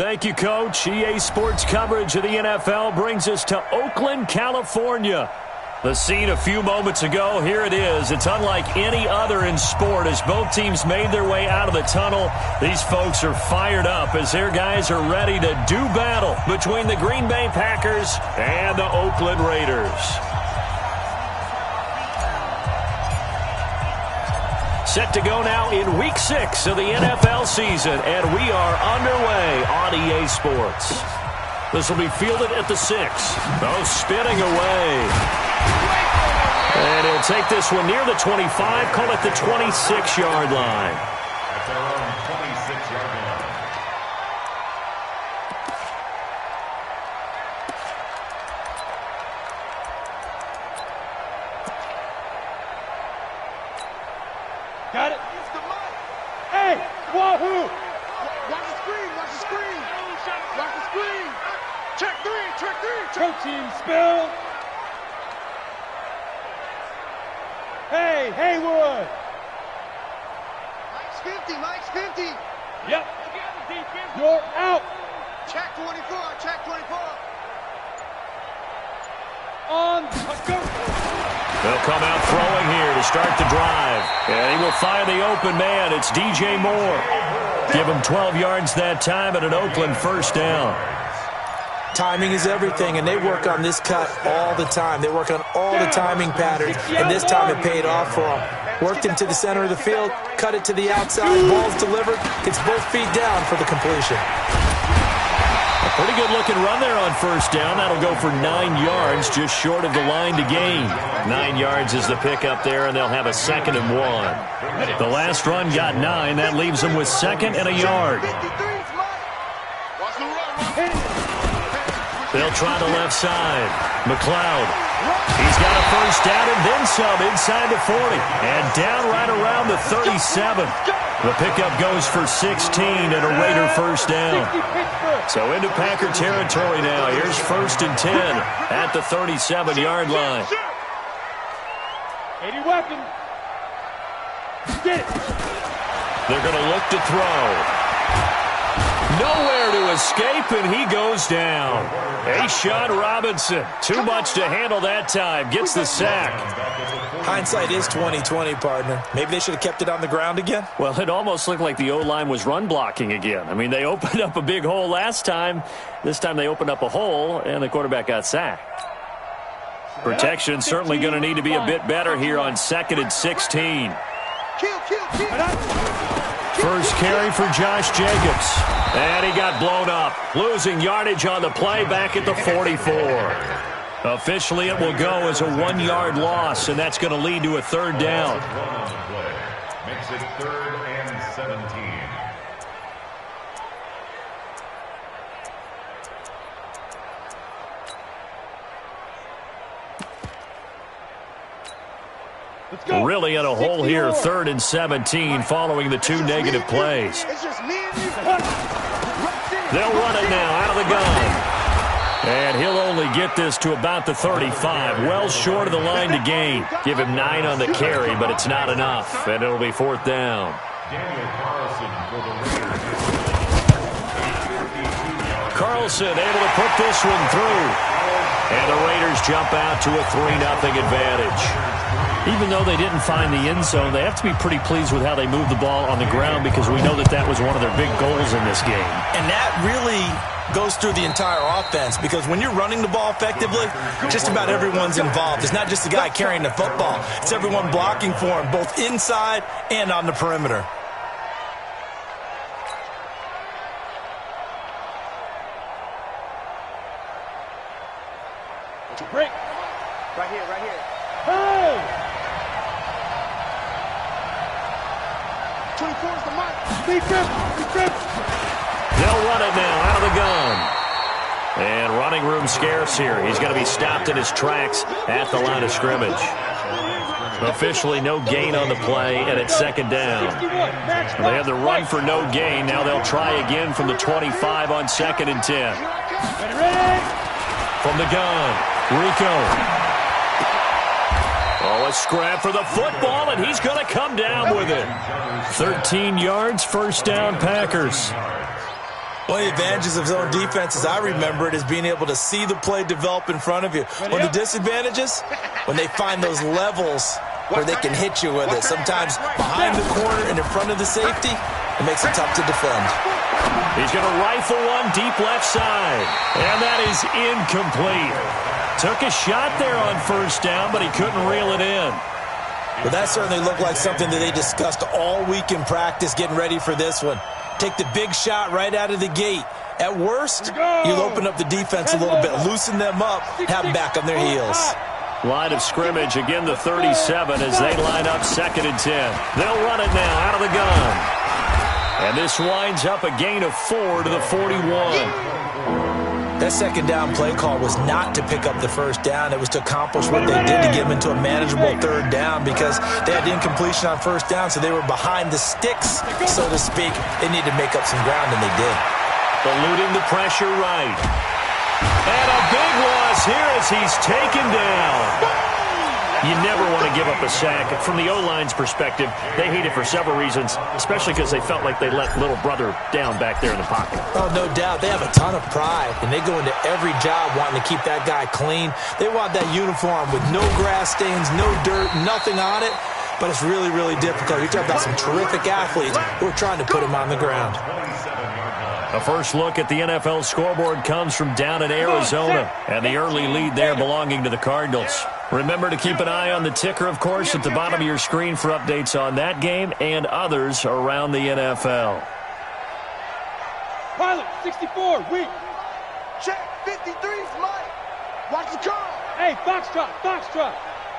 Thank you, Coach. EA Sports coverage of the NFL brings us to Oakland, California. The scene a few moments ago, here it is. It's unlike any other in sport as both teams made their way out of the tunnel. These folks are fired up as their guys are ready to do battle between the Green Bay Packers and the Oakland Raiders. Set to go now in Week 6 of the NFL season, and we are underway on EA Sports. This will be fielded at the 6. Oh, spinning away. And he'll take this one near the 25, call it the 26-yard line. That's our own 26-yard line. Got it. Hey, wahoo! Watch the screen, watch the screen. Watch the screen. Check three. Protein spill. Hey, Haywood. Mike's 50. Yep. You're out. Check 24. On a go. They'll come out throwing here to start the drive. And he will find the open man. It's DJ Moore. Give him 12 yards that time at an Oakland first down. Timing is everything, and they work on this cut all the time. They work on all the timing patterns, and this time it paid off for them. Worked him to the center of the field, cut it to the outside, ball's delivered, gets both feet down for the completion. A pretty good-looking run there on first down. That'll go for 9 yards, just short of the line to gain. 9 yards is the pickup there, and they'll have a 2nd and 1. The last run got 9. That leaves them with 2nd and a yard. They'll try the left side. McLeod. He's got a first down and then some inside the 40. And down right around the 37. The pickup goes for 16 and a Raider first down. So into Packer territory now. Here's 1st and 10 at the 37-yard line. 80 weapon. Get it. They're going to look to throw. Nowhere to escape, and he goes down. A'Shawn Robinson, too much to handle that time, gets the sack. Hindsight is 20/20, partner. Maybe they should have kept it on the ground again. Well, it almost looked like the O-line was run blocking again. I mean, they opened up a big hole last time. This time they opened up a hole, and the quarterback got sacked. Protection certainly going to need to be a bit better here on 2nd and 16. First carry for Josh Jacobs. And he got blown up. Losing yardage on the play back at the 44. Officially, it will go as a 1-yard loss, and that's going to lead to a 3rd down. Makes it 3rd and 17. Really in a hole here, 3rd and 17 following the 2 negative plays. They'll run it now out of the gun. And he'll only get this to about the 35, well short of the line to gain. Give him 9 on the carry, but it's not enough, and it'll be 4th down. Carlson able to put this one through. And the Raiders jump out to a 3-0 advantage. Even though they didn't find the end zone, they have to be pretty pleased with how they moved the ball on the ground because we know that that was one of their big goals in this game. And that really goes through the entire offense because when you're running the ball effectively, just about everyone's involved. It's not just the guy carrying the football. It's everyone blocking for him, both inside and on the perimeter. Break. Right here. Hey! 24 is the mark. Defense. They'll run it now out of the gun. And running room scarce here. He's going to be stopped in his tracks at the line of scrimmage. Officially no gain on the play, and it's 2nd down. They had the run for no gain. Now they'll try again from the 25 on 2nd and 10. From the gun, Rico. Oh, a scrap for the football, and he's going to come down with it. 13 yards, first down, Packers. One of the advantages of zone defense, as I remember it, is being able to see the play develop in front of you. One of the disadvantages, when they find those levels where they can hit you with it. Sometimes behind the corner and in front of the safety, it makes it tough to defend. He's going to rifle one deep left side, and that is incomplete. Took a shot there on first down, but he couldn't reel it in. Well, that certainly looked like something that they discussed all week in practice getting ready for this one. Take the big shot right out of the gate. At worst, you'll open up the defense a little bit, loosen them up, have them back on their heels. Line of scrimmage, again the 37 as they line up 2nd and 10. They'll run it now out of the gun. And this winds up a gain of 4 to the 41. That second down play call was not to pick up the first down. It was to accomplish what they did to get them into a manageable 3rd down because they had incompletion on first down, so they were behind the sticks, so to speak. They needed to make up some ground, and they did. Eluding the pressure right. And a big loss here as he's taken down. You never want to give up a sack. From the O-line's perspective, they hate it for several reasons, especially because they felt like they let little brother down back there in the pocket. Oh, no doubt. They have a ton of pride, and they go into every job wanting to keep that guy clean. They want that uniform with no grass stains, no dirt, nothing on it, but it's really, really difficult. You're talking about some terrific athletes who are trying to put him on the ground. A first look at the NFL scoreboard comes from down in Arizona, and the early lead there belonging to the Cardinals. Remember to keep an eye on the ticker, of course, at the bottom of your screen for updates on that game and others around the NFL. Pilot, 64, weak. Check 53's Mike. Watch the call. Hey, Foxtrot, Foxtrot.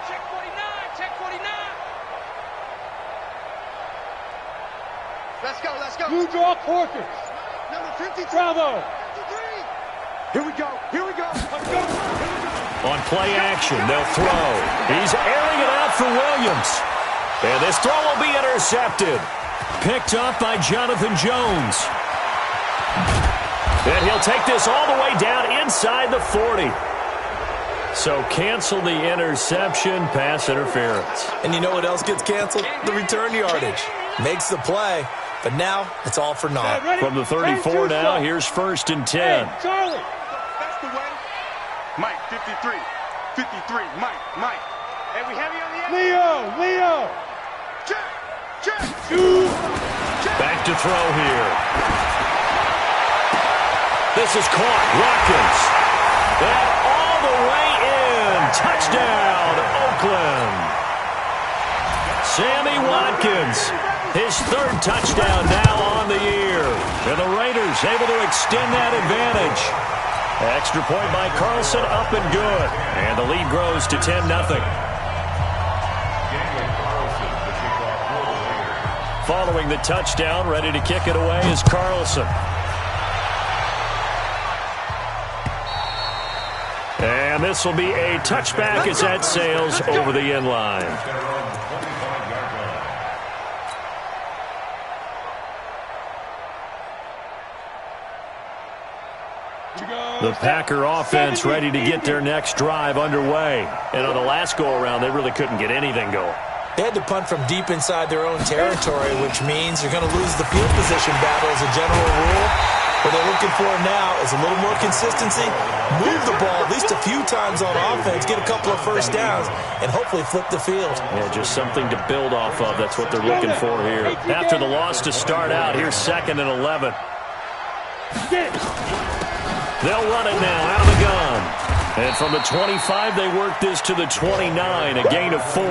Check 49, check 49. Let's go, let's go. Blue draw quarters. Number 53. Bravo. 53. Here we go, here we go. Let's go. On play action, they'll throw. He's airing it out for Williams. And this throw will be intercepted. Picked up by Jonathan Jones. And he'll take this all the way down inside the 40. So cancel the interception, pass interference. And you know what else gets canceled? The return yardage. Makes the play, but now it's all for naught. From the 34 now, here's 1st and 10. Hey, Charlie. That's the way. Mike, 53. 53, Mike. Hey, we heavy on the end. Leo. Check. Two. Back to throw here. This is caught. Watkins. And all the way in. Touchdown, Oakland. Sammy Watkins. His 3rd touchdown now on the year. And the Raiders able to extend that advantage. Extra point by Carlson, up and good. And the lead grows to 10-0. Following the touchdown, ready to kick it away is Carlson. And this will be a touchback as that sails over the end line. The Packer offense ready to get their next drive underway. And on the last go-around, they really couldn't get anything going. They had to punt from deep inside their own territory, which means you're going to lose the field position battle as a general rule. What they're looking for now is a little more consistency, move the ball at least a few times on offense, get a couple of first downs, and hopefully flip the field. Yeah, just something to build off of. That's what they're looking for here. After the loss to start out, here's 2nd and 11. They'll run it now out of the gun. And from the 25, they work this to the 29, a gain of 4.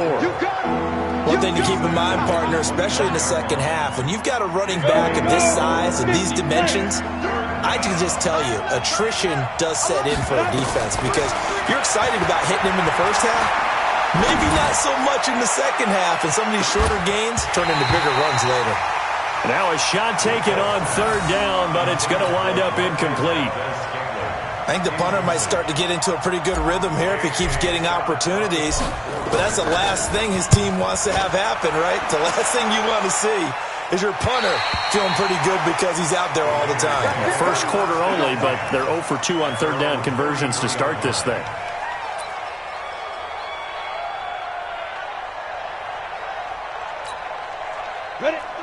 One thing to keep in mind, partner, especially in the second half, when you've got a running back of this size and these dimensions, I can just tell you, attrition does set in for a defense because you're excited about hitting him in the first half, maybe not so much in the second half, and some of these shorter gains turn into bigger runs later. Now a shot taken on 3rd down, but it's going to wind up incomplete. I think the punter might start to get into a pretty good rhythm here if he keeps getting opportunities. But that's the last thing his team wants to have happen, right? The last thing you want to see is your punter feeling pretty good because he's out there all the time. Well, first quarter only, but they're 0 for 2 on 3rd down conversions to start this thing.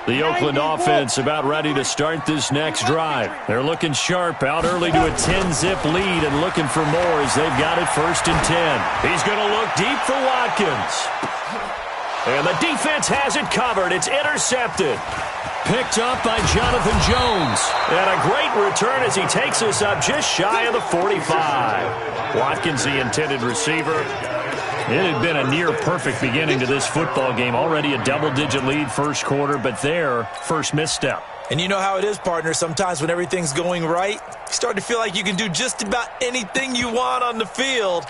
The Oakland offense about ready to start this next drive. They're looking sharp, out early to a 10-zip lead and looking for more as they've got it 1st and 10. He's going to look deep for Watkins. And the defense has it covered. It's intercepted. Picked up by Jonathan Jones. And a great return as he takes us up just shy of the 45. Watkins, the intended receiver. It had been a near-perfect beginning to this football game. Already a double-digit lead first quarter, but their first misstep. And you know how it is, partner. Sometimes when everything's going right, you start to feel like you can do just about anything you want on the field.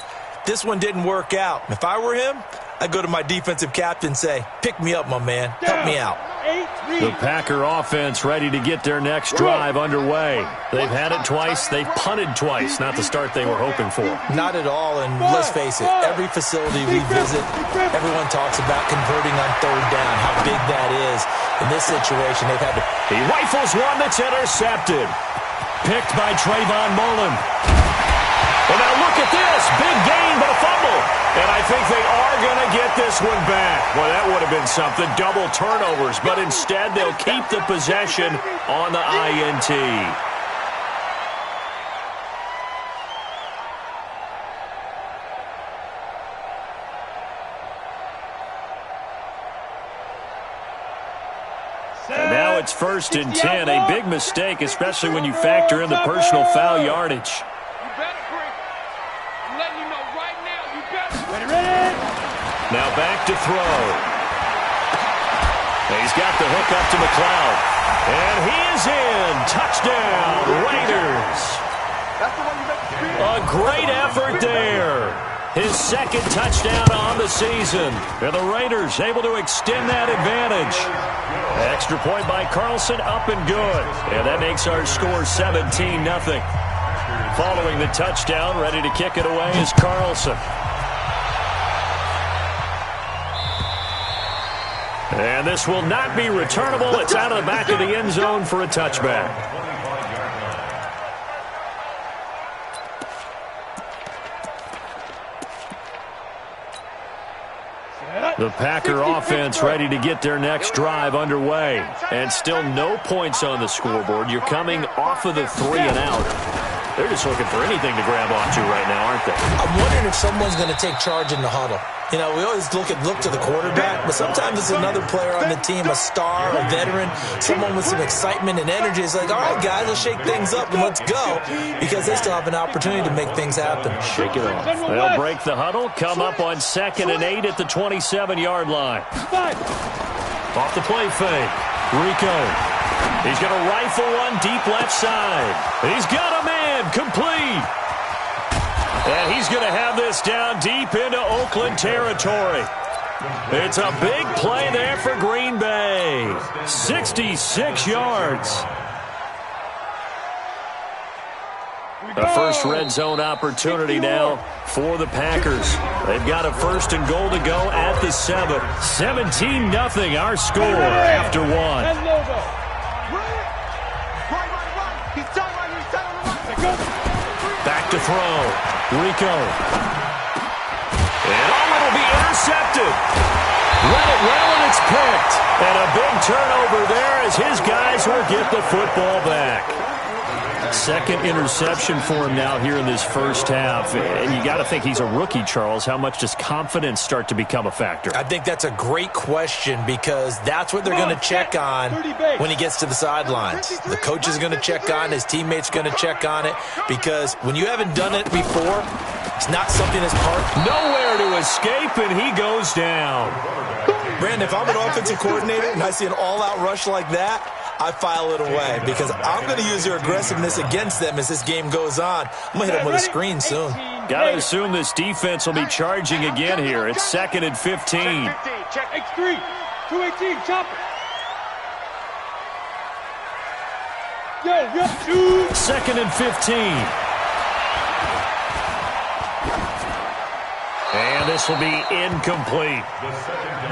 This one didn't work out. If I were him, I'd go to my defensive captain and say, pick me up, my man. Help me out. The Packer offense ready to get their next drive underway. They've had it twice. They've punted twice. Not the start they were hoping for. Not at all, and let's face it, every facility we visit, everyone talks about converting on 3rd down, how big that is. In this situation, they've had to... He rifles one that's intercepted. Picked by Trayvon Mullen. And now look at this. Big gain, but a fumble. And I think they are going to get this one back. Well, that would have been something. Double turnovers. But instead, they'll keep the possession on the INT. And now it's 1st and 10. A big mistake, especially when you factor in the personal foul yardage. Now back to throw. He's got the hook up to McLeod. And he is in. Touchdown, Raiders. A great effort there. His 2nd touchdown on the season. And the Raiders able to extend that advantage. Extra point by Carlson, up and good. And that makes our score 17-0. Following the touchdown, ready to kick it away is Carlson. And this will not be returnable. It's out of the back of the end zone for a touchback. The Packer offense ready to get their next drive underway. And still no points on the scoreboard. You're coming off of the 3 and out. They're just looking for anything to grab onto right now, aren't they? I'm wondering if someone's going to take charge in the huddle. You know, we always look to the quarterback, but sometimes it's another player on the team, a star, a veteran, someone with some excitement and energy. It's like, all right, guys, let's shake things up and let's go, because they still have an opportunity to make things happen. Shake it off. They'll break the huddle, come up on 2nd and 8 at the 27-yard line. Off the play fake. Rico. He's going to rifle one deep left side. He's got a man complete. And he's going to have this down deep into Oakland territory. It's a big play there for Green Bay. 66 yards. A first red zone opportunity now for the Packers. They've got a 1st and goal to go at the 7. 17-0 our score after 1. Back to throw. Rico. And it'll be intercepted. Let it roll and it's picked. And a big turnover there as his guys will get the football back. 2nd interception for him now here in this first half. And you got to think he's a rookie, Charles. How much does confidence start to become a factor? I think that's a great question, because that's what they're going to check on when he gets to the sidelines. The coach is going to check on, his teammates going to check on it, because when you haven't done it before, it's not something that's part. Nowhere to escape, and he goes down. Brandon, if I'm an offensive coordinator and I see an all-out rush like that, I file it away, because I'm going to use their aggressiveness against them as this game goes on. I'm going to hit them with a screen soon. Got to assume this defense will be charging again here. It's 2nd and 15. Check X3. 218, chop it. Yo, 2nd and 15. And this will be incomplete.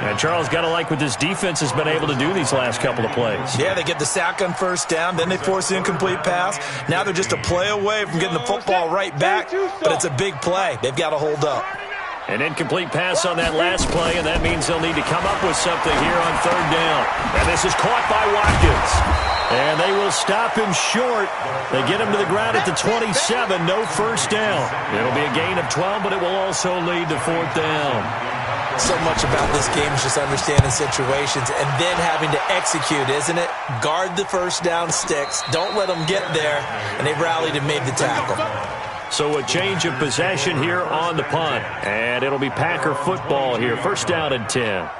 And Charles, got to like what this defense has been able to do these last couple of plays. Yeah, they get the sack on 1st down, then they force the incomplete pass. Now they're just a play away from getting the football right back, but it's a big play. They've got to hold up. An incomplete pass on that last play, and that means they'll need to come up with something here on third down. And this is caught by Watkins. And they will stop him short. They get him to the ground at the 27, no first down. It'll be a gain of 12, but it will also lead to fourth down. So much about this game is just understanding situations and then having to execute, isn't it? Guard the first down sticks. Don't let them get there. And they rallied and made the tackle. So a change of possession here on the punt. And it'll be Packer football here. First down and 10.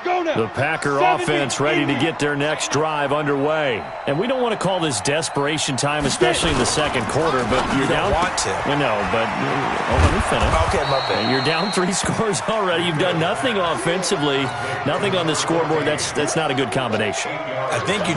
The Packer offense ready to get their next drive underway. And we don't want to call this desperation time, especially in the second quarter, but you're down. You don't want to. No, but let me finish. Okay, my bad. You're down 3 scores already. You've done nothing offensively, nothing on the scoreboard. That's not a good combination. I think you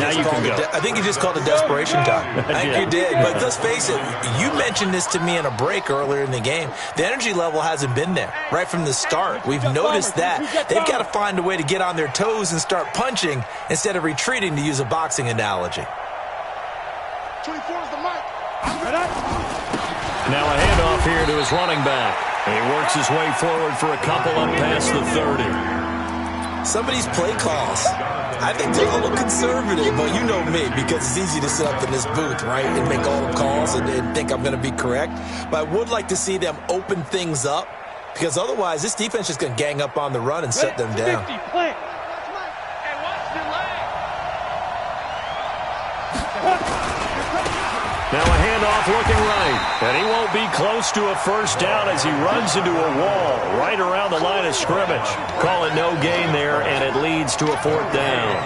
just called it desperation time. I think you did. But let's face it, you mentioned this to me in a break earlier in the game. The energy level hasn't been there right from the start. We've noticed that. They've got to find a way to get on their toes and start punching instead of retreating, to use a boxing analogy. 24 is the mic. Now a handoff here to his running back. And he works his way forward for a couple up past the 30. Some of these play calls, I think they're a little conservative, but you know me, because it's easy to sit up in this booth, right, and make all the calls and think I'm going to be correct. But I would like to see them open things up, because otherwise this defense is going to gang up on the run and shut them down. Now a handoff looking right, and he won't be close to a first down as he runs into a wall right around the line of scrimmage. Call it no gain there, and it leads to a fourth down.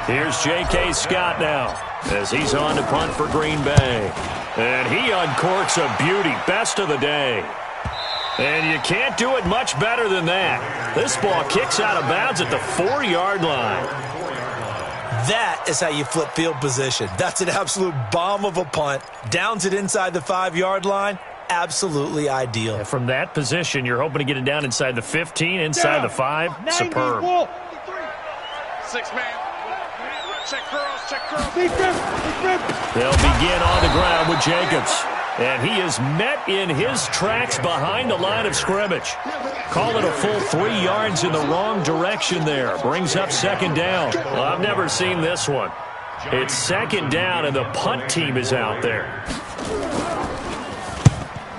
Here's J.K. Scott now as he's on to punt for Green Bay. And he uncorks a beauty, best of the day. And you can't do it much better than that. This ball kicks out of bounds at the 4-yard line. That is how you flip field position. That's an absolute bomb of a punt. Downs it inside the 5-yard line. Absolutely ideal. And from that position, you're hoping to get it down inside the 15, inside the 5. Superb. 6 man. Check girls, check girls. They'll begin on the ground with Jacobs. And he is met in his tracks behind the line of scrimmage. Call it a full 3 yards in the wrong direction there. Brings up second down. Well, I've never seen this one. It's second down, and the punt team is out there.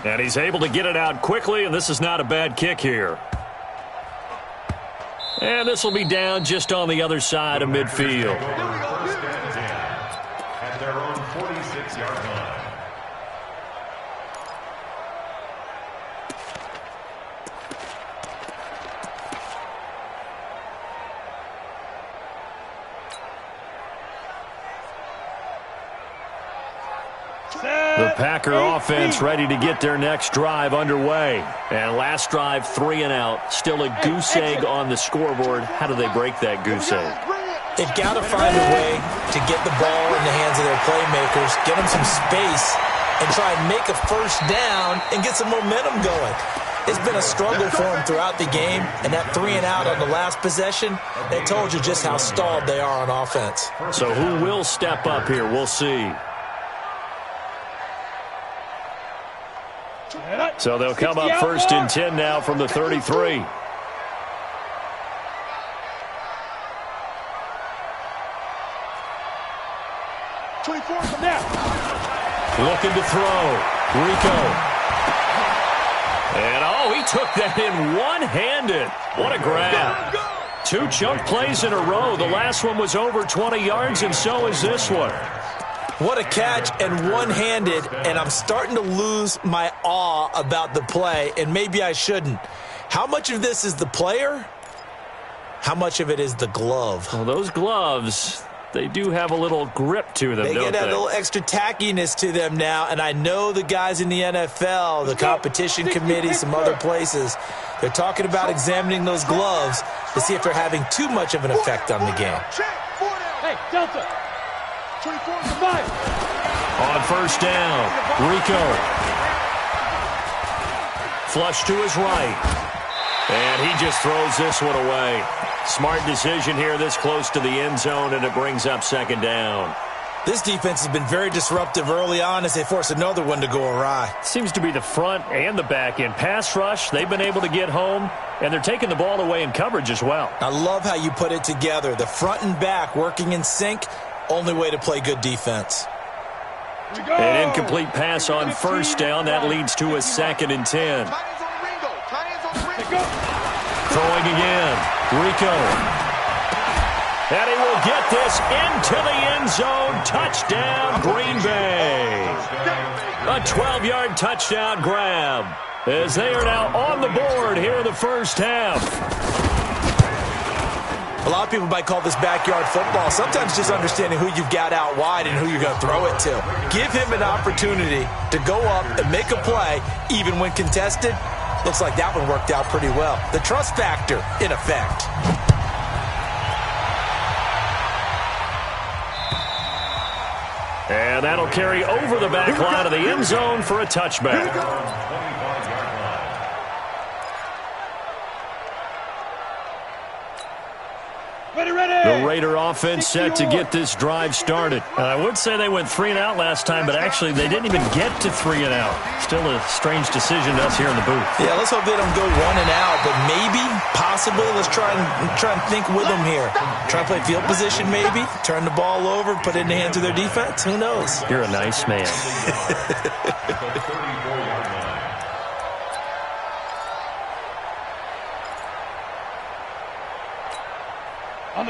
And he's able to get it out quickly, and this is not a bad kick here. And this will be down just on the other side of midfield. At their own 46-yard line. The Packer offense ready to get their next drive underway. And last drive, 3 and out. Still a goose egg on the scoreboard. How do they break that goose egg? They've got to find a way to get the ball in the hands of their playmakers, get them some space, and try and make a first down and get some momentum going. It's been a struggle for them throughout the game, and that 3 and out on the last possession, they told you just how stalled they are on offense. So who will step up here? We'll see. So they'll come up first and 10 now from the 33. Looking to throw. Rico. And, oh, he took that in one-handed. What a grab. 2 chunk plays in a row. The last one was over 20 yards, and so is this one. What a catch, and one-handed, and I'm starting to lose my awe about the play, and maybe I shouldn't. How much of this is the player? How much of it is the glove? Well, those gloves, they do have a little grip to them, don't they? They get a little extra tackiness to them now, and I know the guys in the NFL, the competition committee, some other places, they're talking about examining those gloves to see if they're having too much of an effect on the game. Hey, Delta. 24 to 5. On first down, Rico. Flush to his right. And he just throws this one away. Smart decision here this close to the end zone, and it brings up second down. This defense has been very disruptive early on as they force another one to go awry. Seems to be the front and the back end. Pass rush, they've been able to get home, and they're taking the ball away in coverage as well. I love how you put it together. The front and back working in sync, only way to play good defense. An incomplete pass on first down. That leads to a 2nd and 10. Throwing again. Rico. And he will get this into the end zone. Touchdown, Green Bay. A 12-yard touchdown grab as they are now on the board here in the first half. A lot of people might call this backyard football. Sometimes just understanding who you've got out wide and who you're going to throw it to. Give him an opportunity to go up and make a play, even when contested. Looks like that one worked out pretty well. The trust factor in effect. And that'll carry over the back line of the end zone for a touchback. The Raider offense set to get this drive started. I would say they went 3 and out last time, but actually they didn't even get to 3 and out. Still a strange decision to us here in the booth. Yeah, let's hope they don't go 1 and out, but maybe, possibly, let's try and think with them here. Try to play field position maybe, turn the ball over, put it in the hands of their defense. Who knows? You're a nice man.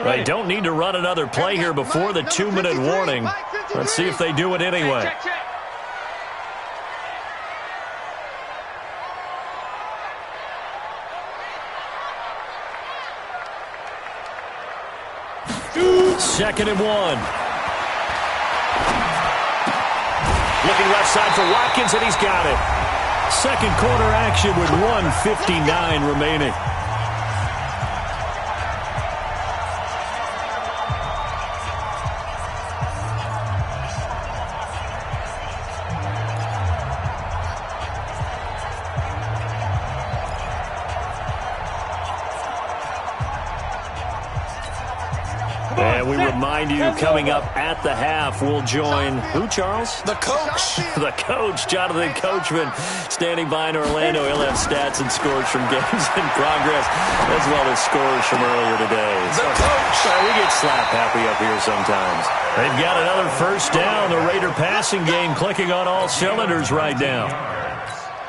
They don't need to run another play here before the 2-minute warning. Let's see if they do it anyway. Second and 1. Looking left side for Watkins, and he's got it. Second quarter action with 1:59 remaining. And we remind you, coming up at the half, we'll join who, Charles? The coach. The coach, Jonathan Coachman, standing by in Orlando. He'll have stats and scores from games in progress, as well as scores from earlier today. The coach. We get slap happy up here sometimes. They've got another first down. The Raider passing game clicking on all cylinders right now.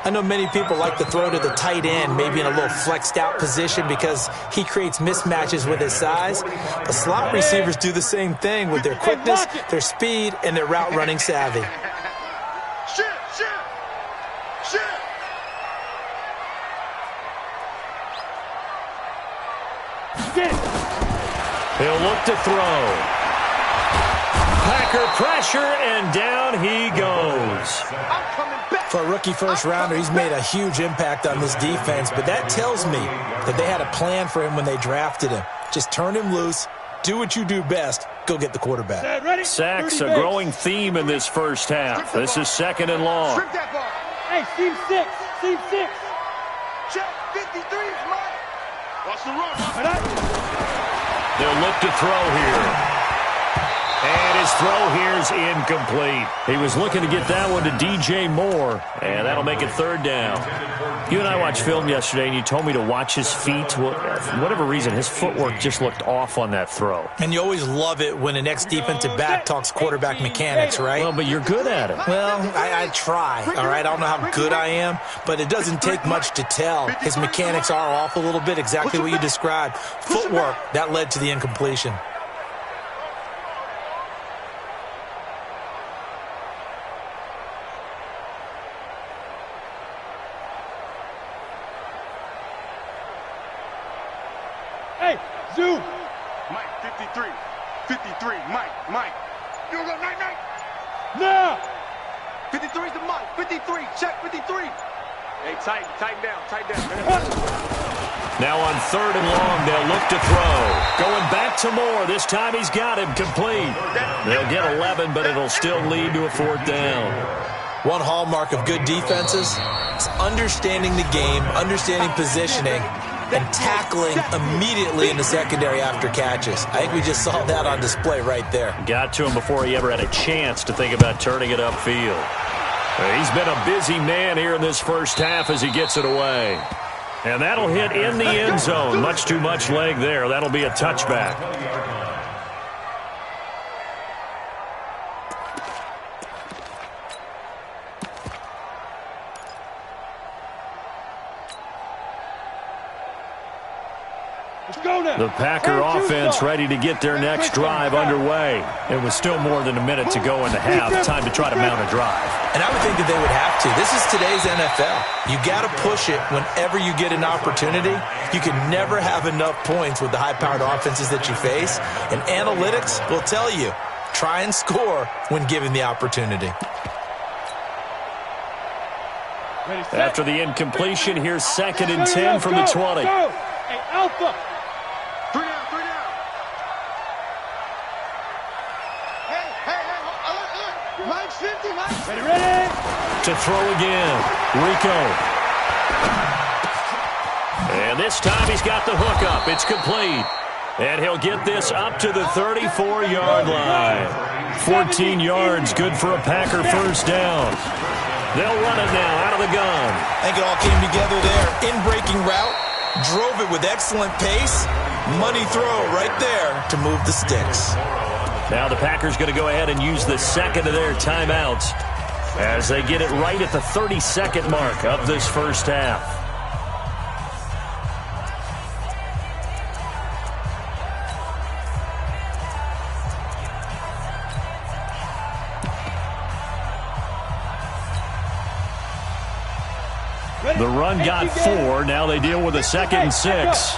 I know many people like to throw to the tight end, maybe in a little flexed out position because he creates mismatches with his size. The slot receivers do the same thing with their quickness, their speed, and their route running savvy. He'll look to throw. Packer pressure, and down he goes. For a rookie first-rounder, he's made a huge impact on this defense, but that tells me that they had a plan for him when they drafted him. Just turn him loose, do what you do best, go get the quarterback. Sacks, a growing theme in this first half. This is 2nd and long. Hey, team 6, team 6. Check, 53 is mine. Watch the run. They'll look to throw here. And his throw here is incomplete. He was looking to get that one to DJ Moore, and that'll make it 3rd down. You and I watched film yesterday, and you told me to watch his feet. Well, for whatever reason, his footwork just looked off on that throw. And you always love it when an ex-defensive back talks quarterback mechanics, right? Well, but you're good at it. Well, I try, all right? I don't know how good I am, but it doesn't take much to tell. His mechanics are off a little bit, exactly what you described. Footwork, that led to the incompletion. Hey, Zoo. Mike, 53. 53. Mike. You go, night. No. 53 is the Mike. 53. Check 53. Hey, tighten down. Now on 3rd and long, they'll look to throw. Going back to Moore. This time he's got him complete. They'll get 11, but it'll still lead to a 4th down. One hallmark of good defenses is understanding the game, understanding positioning, and tackling immediately in the secondary after catches. I think we just saw that on display right there. Got to him before he ever had a chance to think about turning it upfield. He's been a busy man here in this first half as he gets it away. And that'll hit in the end zone. Much too much leg there. That'll be a touchback. The Packer offense ready to get their next drive underway. It was still more than a minute to go in the half. Time to try to mount a drive. And I would think that they would have to. This is today's NFL. You got to push it whenever you get an opportunity. You can never have enough points with the high-powered offenses that you face. And analytics will tell you, try and score when given the opportunity. After the incompletion, here's 2nd and 10 from the 20. Hey, Alpha. 3 down, 3 down. Hey, Mike's 50, Mike. Ready. To throw again, Rico. And this time he's got the hook up. It's complete. And he'll get this up to the 34-yard line. 14 yards, good for a Packer first down. They'll run it now out of the gun. I think it all came together there. In-breaking route, drove it with excellent pace. Money throw right there to move the sticks. Now the Packers going to go ahead and use the second of their timeouts as they get it right at the 30-second mark of this first half. The run got 4. Now they deal with a 2nd and 6.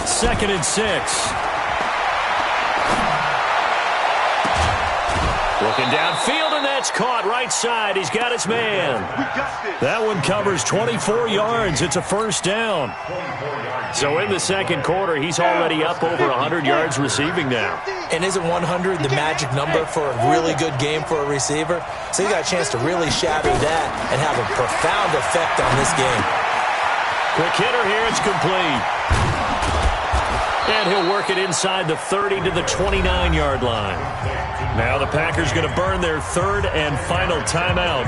2nd and 6. Looking downfield, and that's caught right side. He's got his man. That one covers 24 yards. It's a first down. So in the second quarter, he's already up over 100 yards receiving now. And isn't 100 the magic number for a really good game for a receiver? So you got a chance to really shatter that and have a profound effect on this game. Quick hitter here. It's complete. And he'll work it inside the 30 to the 29-yard line. Now the Packers going to burn their 3rd and final timeout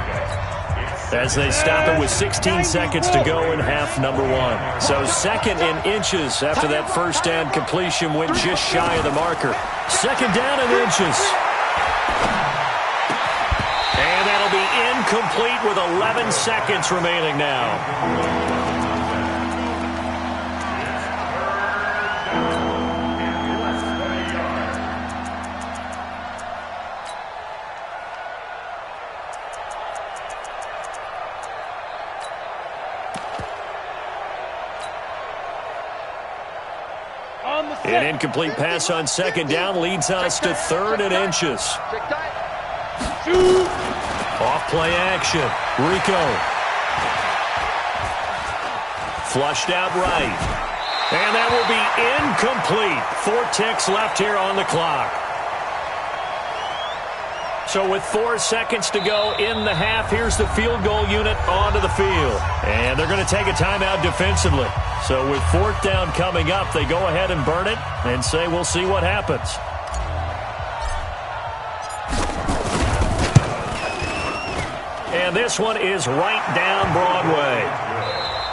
as they stop it with 16 seconds to go in half number 1. So 2nd and inches after that first down completion went just shy of the marker. 2nd down and inches. And that'll be incomplete with 11 seconds remaining now. An incomplete pass on 2nd down leads us to 3rd and inches. Off play action. Rico. Flushed out right. And that will be incomplete. 4 ticks left here on the clock. So with 4 seconds to go in the half, here's the field goal unit onto the field. And they're going to take a timeout defensively. So with 4th down coming up, they go ahead and burn it and say we'll see what happens. And this one is right down Broadway.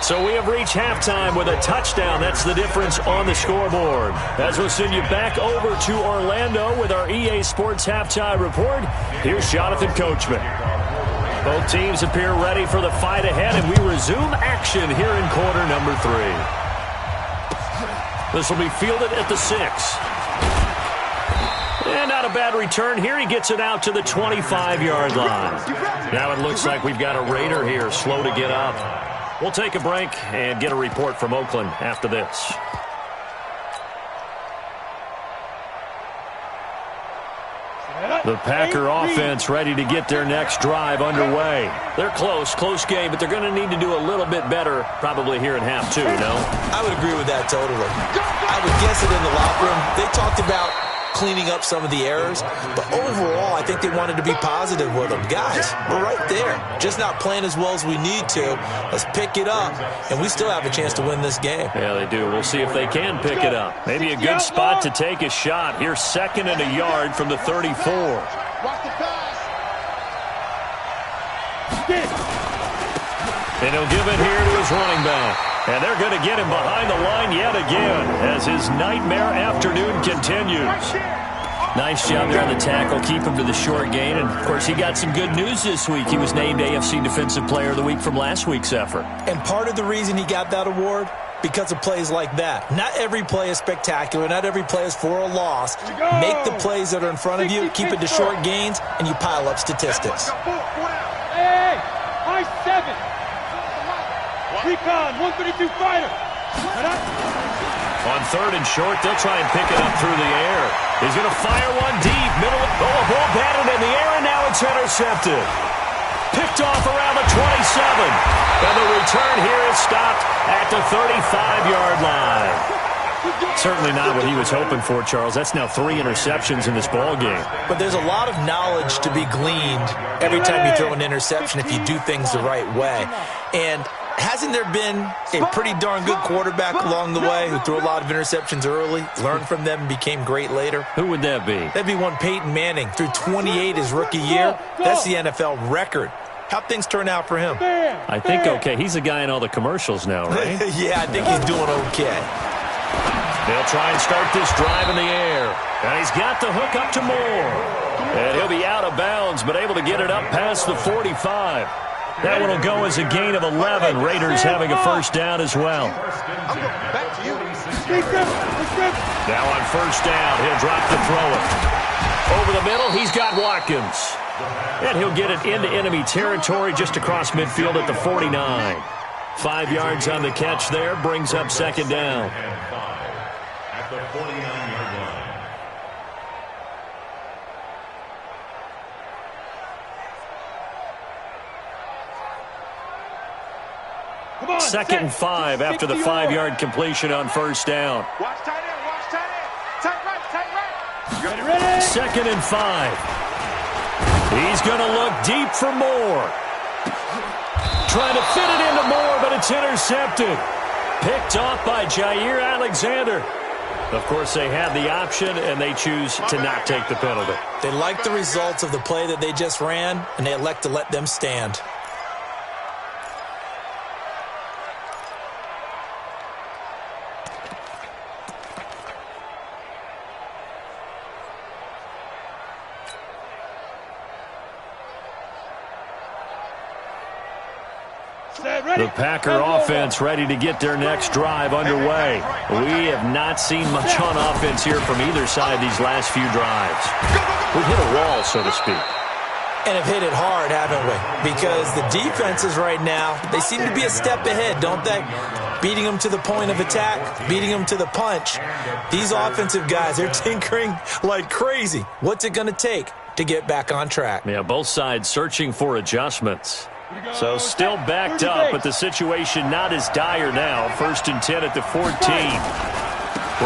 So we have reached halftime with a touchdown. That's the difference on the scoreboard. As we'll send you back over to Orlando with our EA Sports Halftime Report, here's Jonathan Coachman. Both teams appear ready for the fight ahead, and we resume action here in quarter number 3. This will be fielded at the 6. And not a bad return here. He gets it out to the 25-yard line. Now it looks like we've got a Raider here, slow to get up. We'll take a break and get a report from Oakland after this. The Packer offense ready to get their next drive underway. They're close game, but they're going to need to do a little bit better probably here in half 2, no? I would agree with that totally. I would guess it in the locker room. They talked about cleaning up some of the errors. But overall, I think they wanted to be positive with them. Guys, we're right there. Just not playing as well as we need to. Let's pick it up, and we still have a chance to win this game. Yeah, they do. We'll see if they can pick it up. Maybe a good spot to take a shot. Here's 2nd and a yard from the 34. Watch the pass. And he'll give it here to his running back. And they're going to get him behind the line yet again as his nightmare afternoon continues. Nice job there on the tackle. Keep him to the short gain. And, of course, he got some good news this week. He was named AFC Defensive Player of the Week from last week's effort. And part of the reason he got that award, because of plays like that. Not every play is spectacular. Not every play is for a loss. Make the plays that are in front of you, keep it to short gains, and you pile up statistics. Hey, high 7. Recon, 132 fighter. On 3rd and short, they'll try and pick it up through the air. He's going to fire one deep. Middle. Oh, a ball batted in the air, and now it's intercepted. Picked off around the 27. And the return here is stopped at the 35-yard line. Certainly not what he was hoping for, Charles. That's now 3 interceptions in this ball game. But there's a lot of knowledge to be gleaned every time you throw an interception if you do things the right way. And hasn't there been a pretty darn good quarterback along the way who threw a lot of interceptions early, learned from them, and became great later? Who would that be? That'd be one Peyton Manning. Threw 28 his rookie year. That's the NFL record. How'd things turn out for him? I think okay. He's the guy in all the commercials now, right? Yeah, I think he's doing okay. They'll try and start this drive in the air. And he's got the hook up to Moore. And he'll be out of bounds, but able to get it up past the 45. That one will go as a gain of 11. Raiders having a first down as well. Now on first down, he'll drop to throw it. Over the middle, he's got Watkins. And he'll get it into enemy territory just across midfield at the 49. 5 yards on the catch there, brings up 2nd down. At the 49-yard line. Come on, 2nd and 5 after the 5-yard completion on first down. Watch tight end, watch tight end. Tight right, tight right. Ready? 2nd and 5. He's going to look deep for Moore. Trying to fit it into Moore, but it's intercepted. Picked off by Jair Alexander. Of course, they had the option, and they choose to not take the penalty. They like the results of the play that they just ran, and they elect to let them stand. The Packer offense ready to get their next drive underway. We have not seen much on offense here from either side these last few drives. We've hit a wall, so to speak. And have hit it hard, haven't we? Because the defenses right now, they seem to be a step ahead, don't they? Beating them to the point of attack, beating them to the punch. These offensive guys, they're tinkering like crazy. What's it going to take to get back on track? Yeah, both sides searching for adjustments. So still backed up, but the situation not as dire now. 1st and 10 at the 14.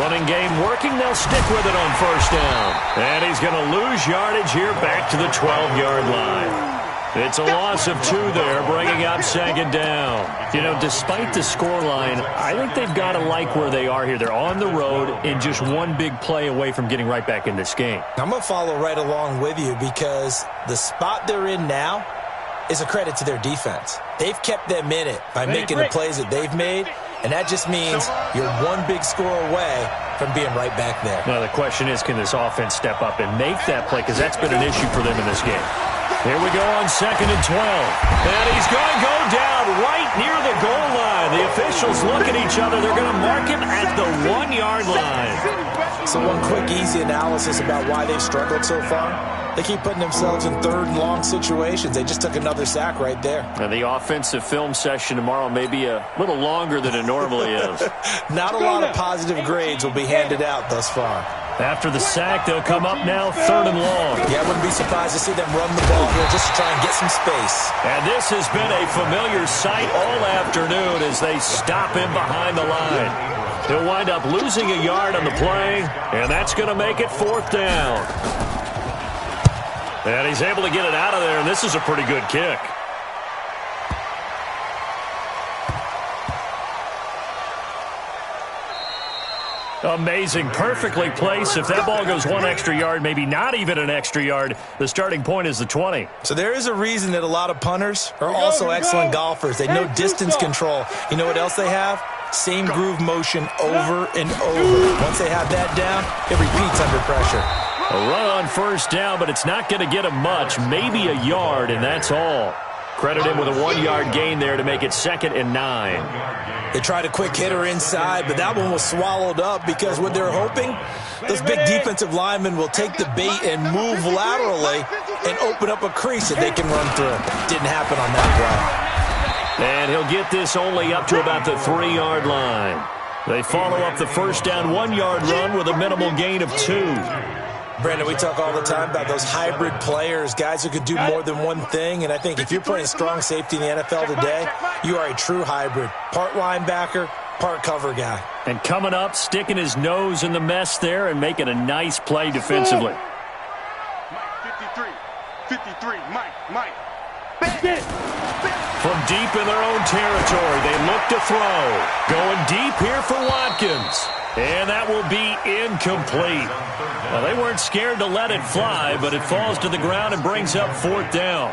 Running game working. They'll stick with it on first down. And he's going to lose yardage here back to the 12-yard line. It's a loss of 2 there, bringing up 2nd down. You know, despite the scoreline, I think they've got to like where they are here. They're on the road and just one big play away from getting right back in this game. I'm going to follow right along with you because the spot they're in now is a credit to their defense. They've kept them in it by making the plays that they've made, and that just means you're one big score away from being right back there. Now, the question is, can this offense step up and make that play? Because that's been an issue for them in this game. Here we go on 2nd and 12. And he's going to go down right near the goal line. The officials look at each other. They're going to mark him at the 1-yard line. So one quick, easy analysis about why they've struggled so far. They keep putting themselves in 3rd and long situations. They just took another sack right there. And the offensive film session tomorrow may be a little longer than it normally is. Not a lot of positive grades will be handed out thus far. After the sack, they'll come up now 3rd and long. Yeah, I wouldn't be surprised to see them run the ball here just to try and get some space. And this has been a familiar sight all afternoon as they stop him behind the line. He'll wind up losing a yard on the play, and that's going to make it 4th down. And he's able to get it out of there, and this is a pretty good kick. Amazing. Perfectly placed. If that ball goes 1 extra yard, maybe not even an extra yard, the starting point is the 20. So there is a reason that a lot of punters are also excellent golfers. They know distance control. You know what else they have? Same groove motion over and over. Once they have that down, it repeats under pressure. A run on 1st down, but it's not going to get him much. Maybe a yard, and that's all. Credit him with a 1-yard gain there to make it 2nd and 9. They tried a quick hitter inside, but that one was swallowed up because what they're hoping, those big defensive linemen will take the bait and move laterally and open up a crease that they can run through. Didn't happen on that play. And he'll get this only up to about the 3-yard line. They follow up the 1st down 1-yard run with a minimal gain of 2. Brandon, we talk all the time about those hybrid players, guys who could do more than one thing, and I think if you're playing strong safety in the NFL today, you are a true hybrid. Part linebacker, part cover guy. And coming up, sticking his nose in the mess there and making a nice play defensively. Mike, 53, Mike. From deep in their own territory, they look to throw. Going deep here for Watkins. And that will be incomplete. Well, they weren't scared to let it fly, but it falls to the ground and brings up 4th down.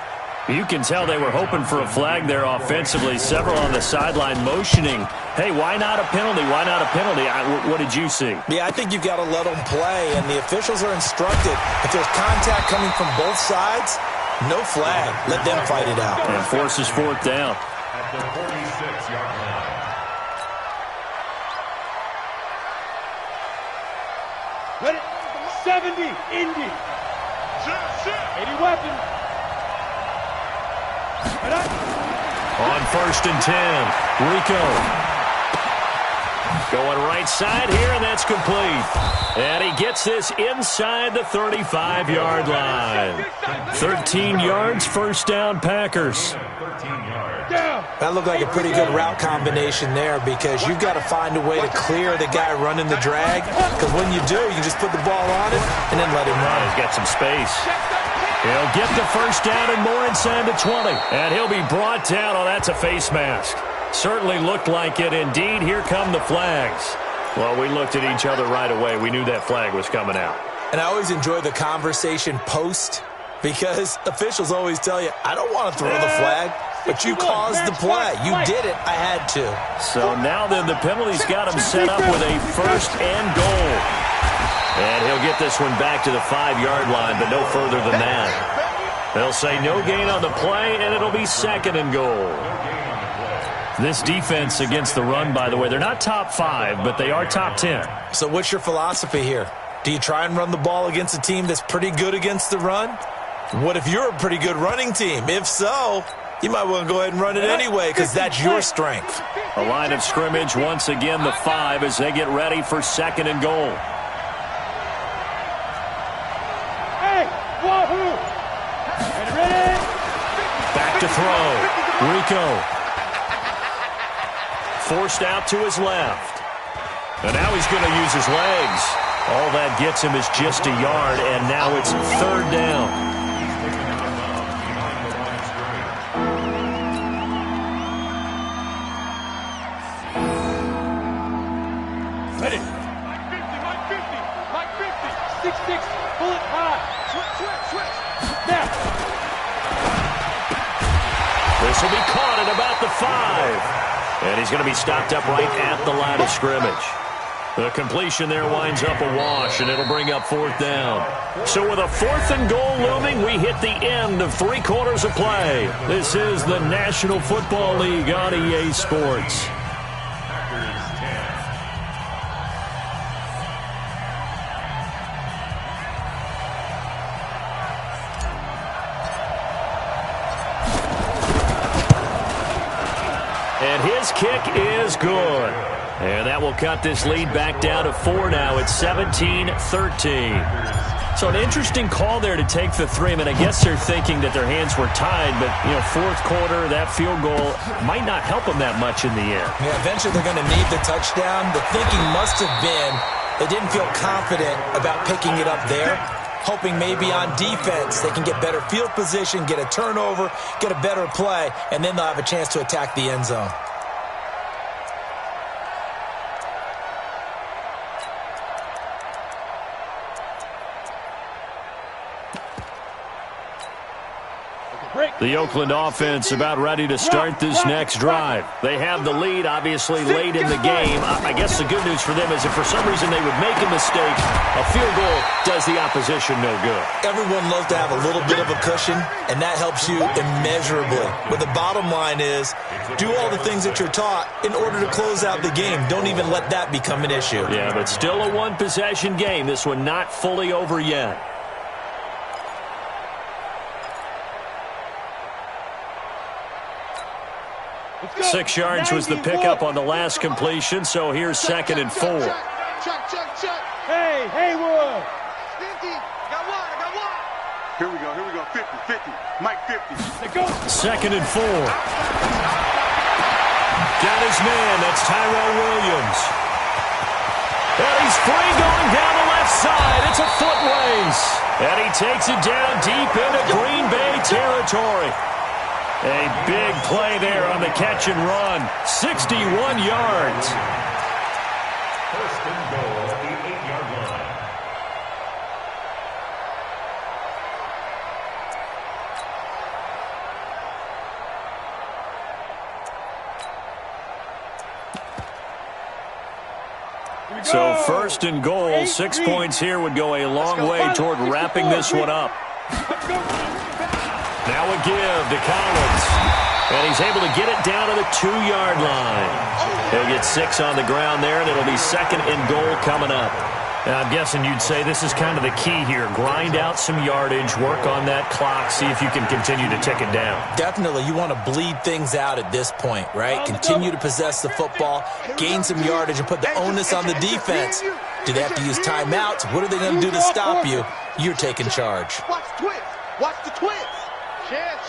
You can tell they were hoping for a flag there offensively. Several on the sideline motioning, hey, why not a penalty? Why not a penalty? What did you see? Yeah, I think you've got to let them play, and the officials are instructed. If there's contact coming from both sides, no flag. Let them fight it out. And forces 4th down. At the 46-yard line. Ready? 70, Indy. 80 weapon. On 1st and 10, Rico. Going right side here, and that's complete. And he gets this inside the 35-yard line. 13 yards, 1st down, Packers. That looked like a pretty good route combination there because you've got to find a way to clear the guy running the drag, because when you do, you just put the ball on it and then let him run. He's got some space. He'll get the 1st down and more inside the 20. And he'll be brought down. Oh, that's a face mask. Certainly looked like it. Indeed, here come the flags. Well, we looked at each other right away. We knew that flag was coming out. And I always enjoy the conversation post because officials always tell you, I don't want to throw the flag, but you caused the play. You did it. I had to. So now then the penalty's got him set up with a 1st and goal. And he'll get this one back to the 5-yard line, but no further than that. They'll say no gain on the play, and it'll be 2nd and goal. This defense against the run, by the way, they're not top 5, but they are top 10. So what's your philosophy here? Do you try and run the ball against a team that's pretty good against the run? What if you're a pretty good running team? If so, you might want to go ahead and run it anyway because that's your strength. A line of scrimmage, once again the 5 as they get ready for 2nd and goal. Hey, wahoo! And ready? Back to throw. Rico. Forced out to his left. And now he's going to use his legs. All that gets him is just a yard, and now it's 3rd down. Ready? Mike 50. 6'6", bullet high. Switch. Now. This will be caught at about the 5. And he's going to be stopped up right at the line of scrimmage. The completion there winds up a wash, and it'll bring up 4th down. So with a 4th and goal looming, we hit the end of 3 quarters of play. This is the National Football League on EA Sports. And his kick is good. And that will cut this lead back down to 4 now. It's 17-13. So an interesting call there to take the 3. I mean, I guess they're thinking that their hands were tied, but, fourth quarter, that field goal might not help them that much in the end. Yeah, eventually they're going to need the touchdown. The thinking must have been they didn't feel confident about picking it up there, hoping maybe on defense they can get better field position, get a turnover, get a better play, and then they'll have a chance to attack the end zone. The Oakland offense about ready to start this next drive. They have the lead, obviously, late in the game. I guess the good news for them is if for some reason they would make a mistake, a field goal does the opposition no good. Everyone loves to have a little bit of a cushion, and that helps you immeasurably. But the bottom line is, do all the things that you're taught in order to close out the game. Don't even let that become an issue. Yeah, but still a one-possession game. This one not fully over yet. 6 yards was the pickup on the last completion, so here's 2nd and 4. Check. Hey, Haywood. Got one. Here we go. 50. Mike 50. 2nd and 4. Got his man. That's Tyrell Williams. And he's free going down the left side. It's a foot race. And he takes it down deep into Green Bay territory. A big play there on the catch and run. 61 yards. First and goal at the 8-yard line. So first and goal, 6 points here would go a long way toward wrapping this one up. Now a give to Collins. And he's able to get it down to the 2-yard line. He'll get 6 on the ground there, and it'll be 2nd and goal coming up. Now, I'm guessing you'd say this is kind of the key here. Grind out some yardage, work on that clock, see if you can continue to tick it down. Definitely, you want to bleed things out at this point, right? Continue to possess the football, gain some yardage, and put the onus on the defense. Do they have to use timeouts? What are they going to do to stop you? You're taking charge. Watch the twist. Chance.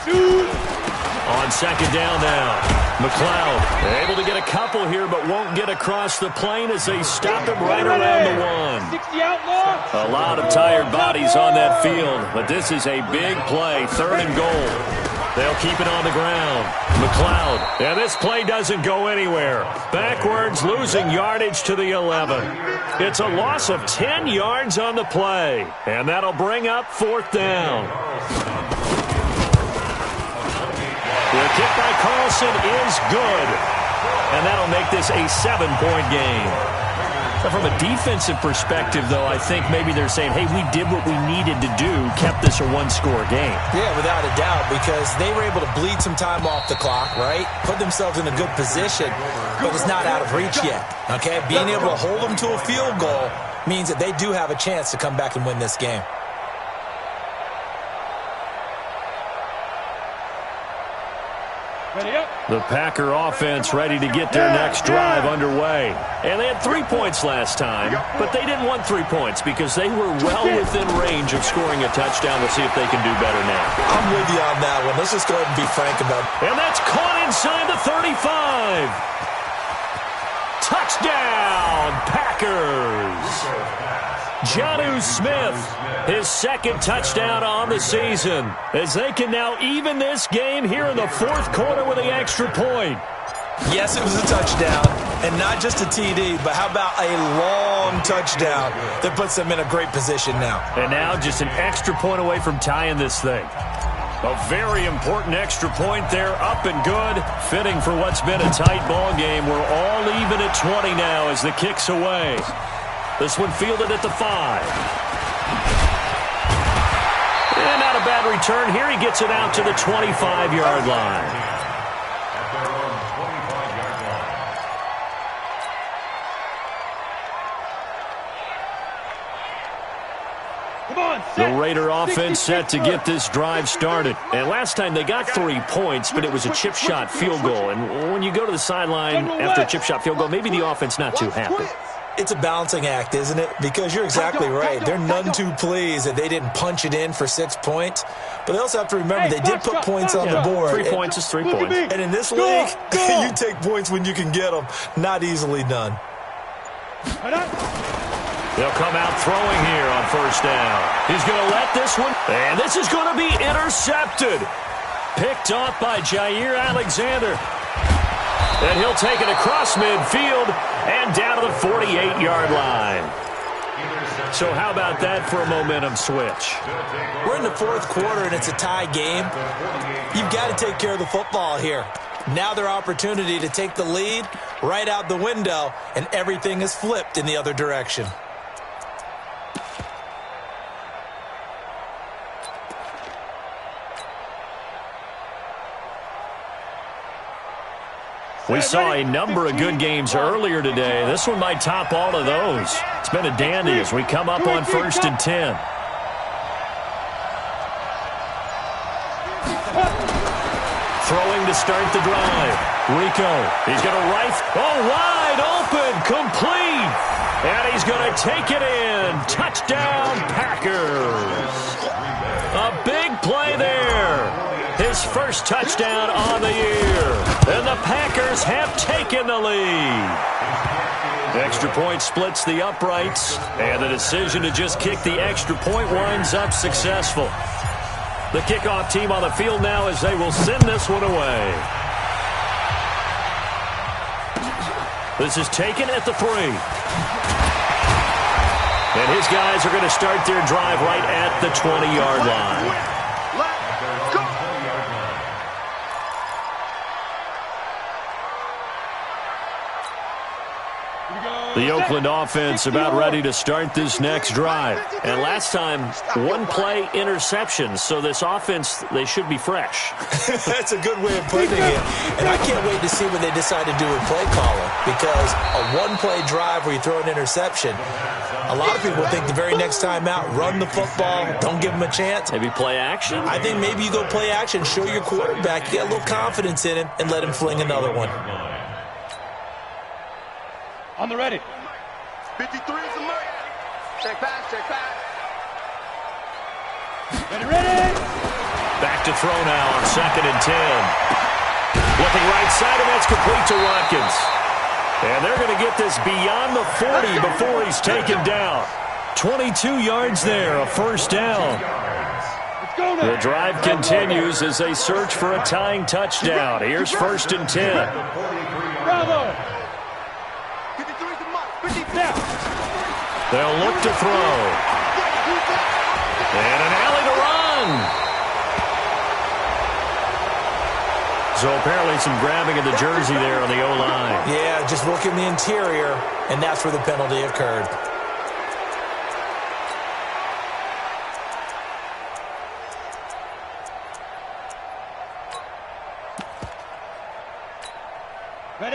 On 2nd down now, McLeod able to get a couple here, but won't get across the plane as they stop him right around the 1. 60 outlaw. A lot of tired bodies on that field, but this is a big play, 3rd and goal. They'll keep it on the ground. McLeod, and this play doesn't go anywhere. Backwards, losing yardage to the 11. It's a loss of 10 yards on the play, and that'll bring up 4th down. The kick by Carlson is good, and that'll make this a 7-point game. So from a defensive perspective, though, I think maybe they're saying, hey, we did what we needed to do, kept this a 1-score game. Yeah, without a doubt, because they were able to bleed some time off the clock, right? Put themselves in a good position, but it's not out of reach yet, okay? Being able to hold them to a field goal means that they do have a chance to come back and win this game. The Packer offense ready to get their next drive underway. And they had 3 points last time, but they didn't want 3 points because they were well within range of scoring a touchdown. We'll see if they can do better now. I'm with you on that one. Let's just go ahead and be frank about it. And that's caught inside the 35. Touchdown, Packers. Jonnu Smith, his 2nd touchdown on the season, as they can now even this game here in the 4th quarter with the extra point. Yes, it was a touchdown, and not just a TD, but how about a long touchdown that puts them in a great position now. And now just an extra point away from tying this thing. A very important extra point there, up and good, fitting for what's been a tight ball game. We're all even at 20 now as the kick's away. This one fielded at the 5. And not a bad return here. He gets it out to the 25-yard line. The Raider offense set to get this drive started. And last time they got 3 points, but it was a chip shot field goal. And when you go to the sideline after a chip shot field goal, maybe the offense not too happy. It's a balancing act, isn't it? Because you're exactly right. They're none too pleased that they didn't punch it in for 6 points. But they also have to remember they did put points on the board. 3 points is 3 points. And in this league, you take points when you can get them. Not easily done. They'll come out throwing here on first down. He's going to let this one, and this is going to be intercepted. Picked off by Jair Alexander. And he'll take it across midfield and down to the 48-yard line. So how about that for a momentum switch? We're in the fourth quarter, and it's a tie game. You've got to take care of the football here. Now their opportunity to take the lead right out the window, and everything is flipped in the other direction. We saw a number of good games earlier today. This one might top all of those. It's been a dandy as we come up on 1st and 10. Throwing to start the drive. Rico, he's going to wide open, complete. And he's going to take it in. Touchdown, Packers. A big play there. His first touchdown on the year. And the Packers have taken the lead. Extra point splits the uprights. And the decision to just kick the extra point winds up successful. The kickoff team on the field now as they will send this one away. This is taken at the 3. And his guys are going to start their drive right at the 20-yard line. The Oakland offense about ready to start this next drive. And last time, one-play interception. So this offense, they should be fresh. That's a good way of putting it. And I can't wait to see what they decide to do with play calling. Because a one-play drive where you throw an interception, a lot of people think the very next time out, run the football, don't give them a chance. Maybe play action? I think maybe you go play action, show your quarterback, you get a little confidence in him, and let him fling another one. On the ready. 53 is the mark. Check pass, check pass. Ready. Back to throw now on 2nd and 10. Looking right side, and that's complete to Watkins. And they're going to get this beyond the 40 before he's taken down. 22 yards there, a first down. The drive continues as they search for a tying touchdown. Here's 1st and 10. Bravo. They'll look to throw. And an alley to run. So apparently some grabbing of the jersey there on the O-line. Yeah, just look in the interior, and that's where the penalty occurred.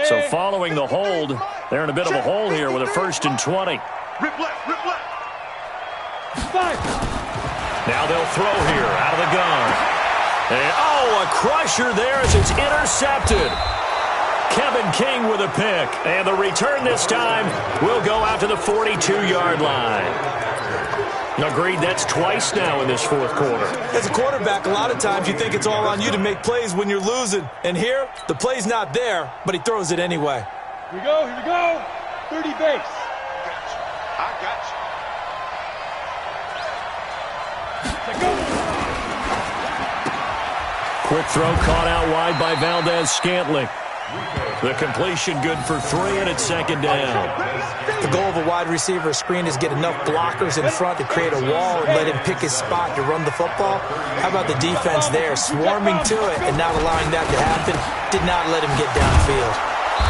So following the hold, they're in a bit of a hole here with a 1st and 20. Rip left, rip left. Now they'll throw here out of the gun. And, a crusher there as it's intercepted. Kevin King with a pick. And the return this time will go out to the 42-yard line. Agreed, that's twice now in this fourth quarter. As a quarterback, a lot of times you think it's all on you to make plays when you're losing. And here, the play's not there, but he throws it anyway. Here we go. 30 base. I got you. Go. Quick throw caught out wide by Valdez-Scantling. The completion good for 3, and it's 2nd down. The goal of a wide receiver screen is get enough blockers in front to create a wall and let him pick his spot to run the football. How about the defense there, swarming to it and not allowing that to happen? Did not let him get downfield.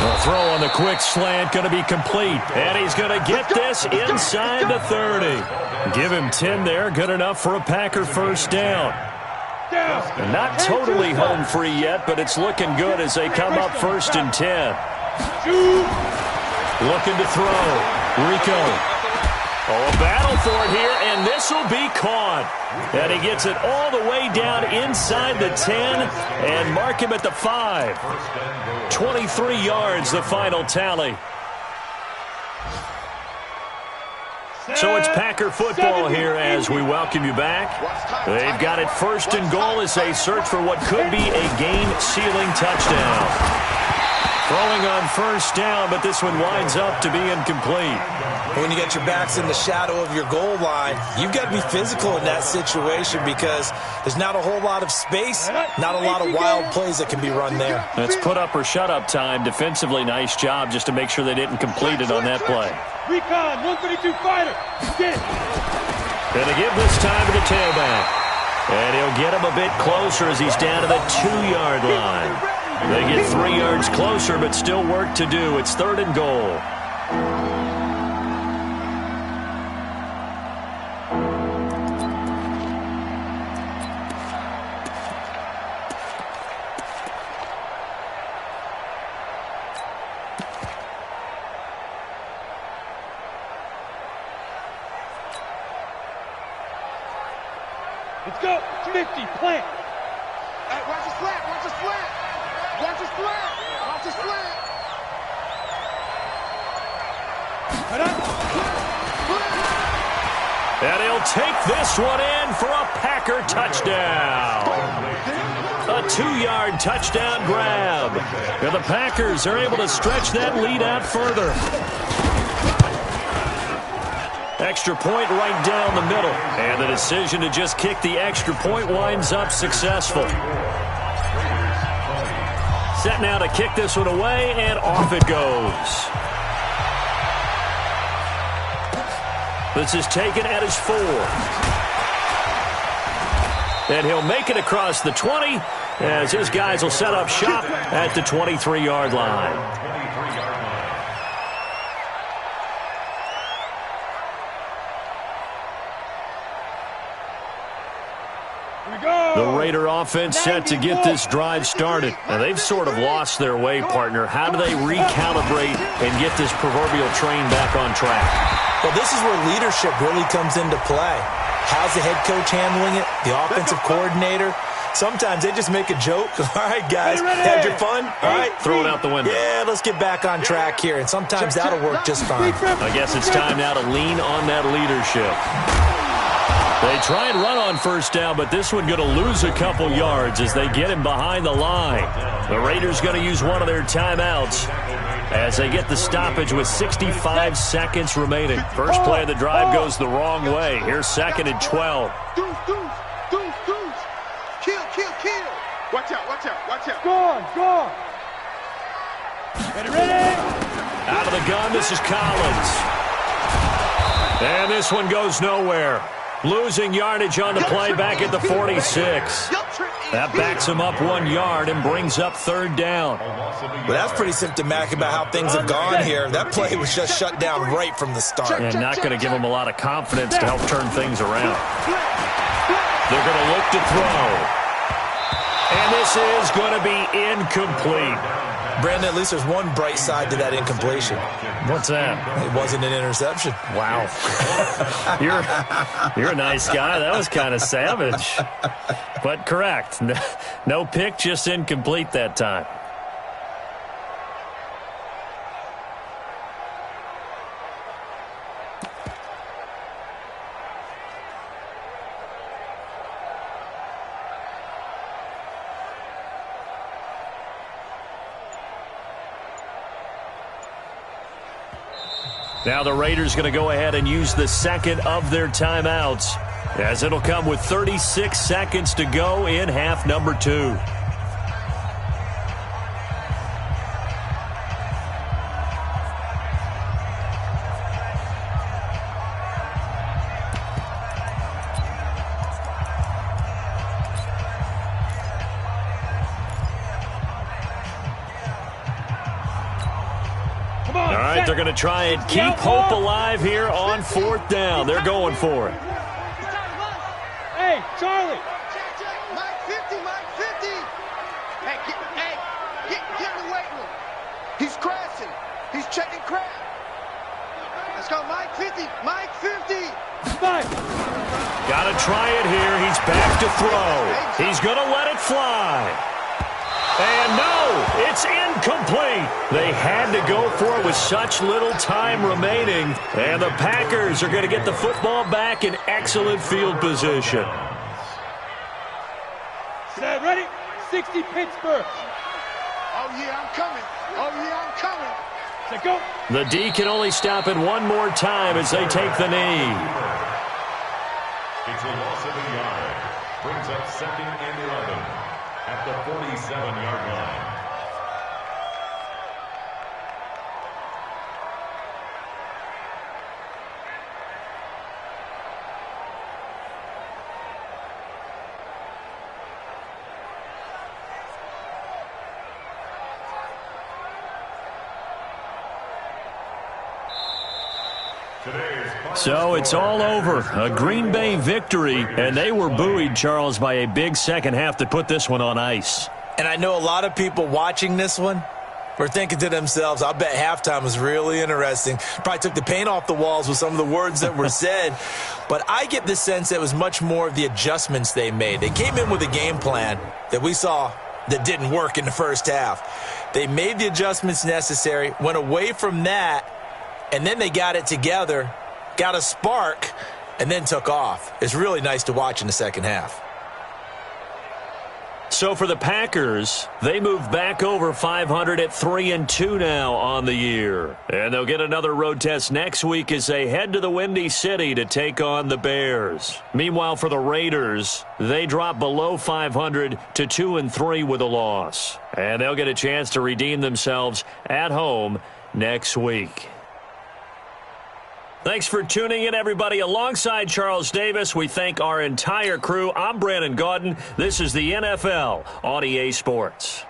A throw on the quick slant going to be complete, and he's going to get this inside the 30. Give him 10 there, good enough for a Packer first down. And not totally home free yet, but it's looking good as they come up 1st and 10. Looking to throw. Rico. A battle for it here, and this will be caught. And he gets it all the way down inside the 10 and mark him at the 5. 23 yards, the final tally. So it's Packer football here as we welcome you back. They've got it first and goal as they search for what could be a game-sealing touchdown. Throwing on first down, but this one winds up to be incomplete. When you get your backs in the shadow of your goal line, you've got to be physical in that situation because there's not a whole lot of space, not a lot of wild plays that can be run there. It's put up or shut up time. Defensively, nice job just to make sure they didn't complete it on that play. Recon, 132 fighter. Get it. Gonna give this time to the tailback. And he'll get him a bit closer as he's down to the 2-yard line. They get 3 yards closer, but still work to do. It's 3rd and goal. Let's go. 50, plant. Hey, watch the slant, watch the slant. Watch the slant, watch the slant. And he'll take this one in for a Packer touchdown. A 2-yard touchdown grab. And the Packers are able to stretch that lead out further. Extra point right down the middle. And the decision to just kick the extra point winds up successful. Set now to kick this one away, and off it goes. This is taken at his 4. And he'll make it across the 20 as his guys will set up shop at the 23-yard line. The Raider offense set to get this drive started. Now, they've sort of lost their way, partner. How do they recalibrate and get this proverbial train back on track? Well, this is where leadership really comes into play. How's the head coach handling it? The offensive coordinator? Sometimes they just make a joke. All right, guys, had your fun? All right. Throw it out the window. Yeah, let's get back on track here. And sometimes that'll work just fine. I guess it's time now to lean on that leadership. They try and run on first down, but this one going to lose a couple yards as they get him behind the line. The Raiders going to use one of their timeouts as they get the stoppage with 65 seconds remaining. First play of the drive goes the wrong way. Here's 2nd and 12. Deuce. Kill. Watch out. Gone. Ready. Out of the gun, this is Collins. And this one goes nowhere. Losing yardage on the play back at the 46. That backs him up 1 yard and brings up 3rd down. Well, that's pretty symptomatic about how things have gone here. That play was just shut down right from the start. And not going to give him a lot of confidence to help turn things around. They're going to look to throw. And this is going to be incomplete. Brandon, at least there's one bright side to that incompletion. What's that? It wasn't an interception. Wow. You're a nice guy. That was kind of savage. But correct. No pick, just incomplete that time. Now the Raiders going to go ahead and use the 2nd of their timeouts, as it'll come with 36 seconds to go in half number 2. They're going to try and keep hope alive here on 4th down. They're going for it. Hey, Charlie. Mike 50. Hey, get in the weight room. He's crashing. He's checking crap. Let's go, Mike 50. Got to try it here. He's back to throw. He's going to let it fly. And no, it's incomplete. They had to go for it with such little time remaining. And the Packers are going to get the football back in excellent field position. Set, ready? 60 Pittsburgh. Oh, yeah, I'm coming. Oh, yeah, I'm coming. Set, go. The D can only stop it one more time as they take the knee. It's a loss of a yard. Brings up 2nd and 11 at the 47-yard line. So it's all over. A Green Bay victory, and they were buoyed, Charles, by a big second half that put this one on ice. And I know a lot of people watching this one were thinking to themselves, I bet halftime was really interesting. Probably took the paint off the walls with some of the words that were said. But I get the sense that it was much more of the adjustments they made. They came in with a game plan that we saw that didn't work in the first half. They made the adjustments necessary, went away from that, and then they got it together, got a spark, and then took off. It's really nice to watch in the second half. So for the Packers, they move back over 500 at 3-2 now on the year. And they'll get another road test next week as they head to the Windy City to take on the Bears. Meanwhile, for the Raiders, they drop below 500 to 2-3 with a loss. And they'll get a chance to redeem themselves at home next week. Thanks for tuning in, everybody. Alongside Charles Davis, we thank our entire crew. I'm Brandon Gaudin. This is the NFL on EA Sports.